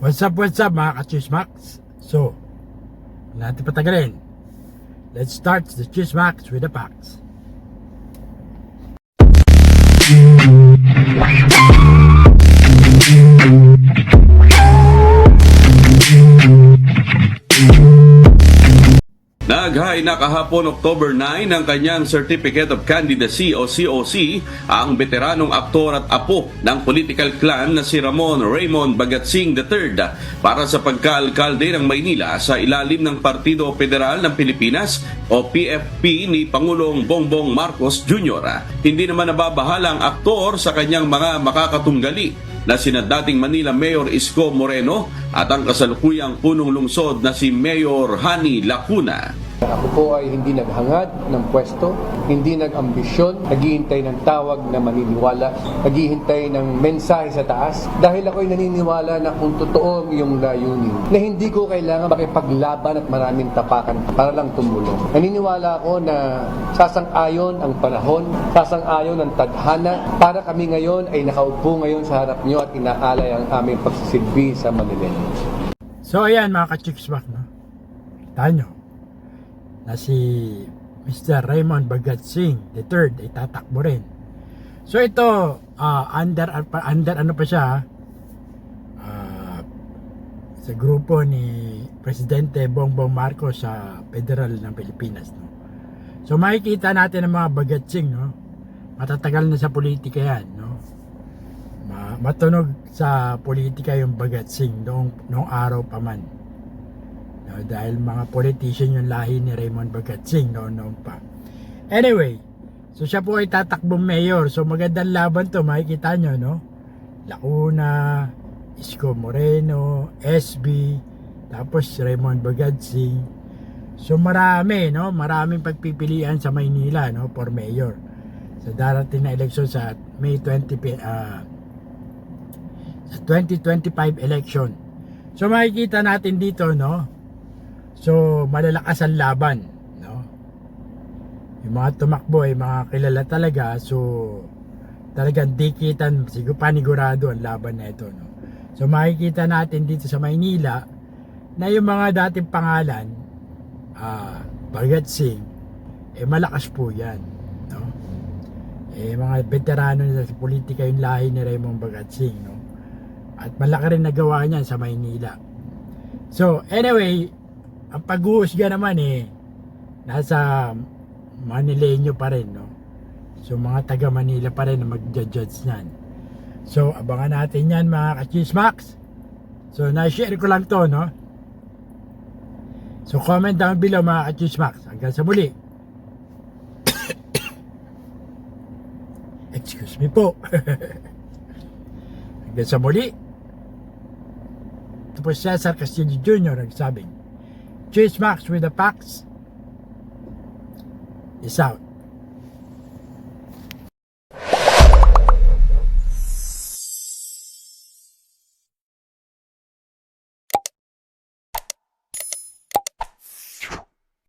What's up mga ka-Chismax? So, wala natin patagalin. Let's start the Chismax with the facts. Nag-high na kahapon October 9 ang kanyang Certificate of Candidacy o COC ang veteranong aktor at apo ng political clan na si Ramon Raymond Bagatsing III para sa pagkaalkalde ng Maynila sa ilalim ng Partido Federal ng Pilipinas o PFP ni Pangulong Bongbong Marcos Jr. Hindi naman nababahala ang aktor sa kanyang mga makakatunggali na sina dating Manila Mayor Isko Moreno at ang kasalukuyang punong lungsod na si Mayor Hani Lacuna. Ako po ay hindi naghangad ng pwesto, hindi nag-ambisyon, naghihintay ng tawag na maniniwala, naghihintay ng mensahe sa taas dahil ako ay naniniwala na kung totoo ang iyong layunin, na hindi ko kailangan makipaglaban at maraming tapakan para lang tumulong. Naniniwala ako na sasang-ayon ang panahon, sasang-ayon ang tadhana para kami ngayon ay nakaupo ngayon sa harap niyo at inaalay ang aming pagsisilbi sa Manila. So ayan mga ka-Chismax, no? Kita nyo na si Mr. Raymond Bagatsing III ay tatakbo rin. So ito under ano pa siya sa grupo ni Presidente Bongbong Marcos sa Federal ng Pilipinas, no? So makikita natin ang mga Bagatsing, no? Matatagal na sa politika yan, no? Matunog sa politika yung Bagatsing noong araw pa man. No, dahil mga politician yung lahi ni Raymond Bagatsing noon pa. Anyway, so siya po ay tatakbong mayor. So magandang laban to, makikita nyo, no? Lacuna, Isko Moreno, SB, tapos Raymond Bagatsing. So marami, no? Maraming pagpipilian sa Maynila, no? For mayor. Sa darating na eleksyon sa May 2025 election. So makikita natin dito, no? So malalakas ang laban, no? Yung mga tumakbo ay mga kilala talaga, so talagang dikitan, siguro panigurado ang laban na ito, no? So makikita natin dito sa Maynila na yung mga dating pangalan Bagatsing, malakas po yan, no? Mga veterano na sa politika yung lahi ni Raymond Bagatsing, no? At malaki rin nagawa niyan sa Maynila. So anyway, ang pag-uusga naman nasa Manileño pa rin, no? So mga taga Manila pa rin na mag-judge niyan. So abangan natin yan mga ka-Chismax. So na-share ko lang to, no? So comment down below mga ka-Chismax. Hanggang sa muli. Excuse me po. Hanggang sa muli. Ito po Cesar Castillo Jr. nagsabing Chismax with the facts is out.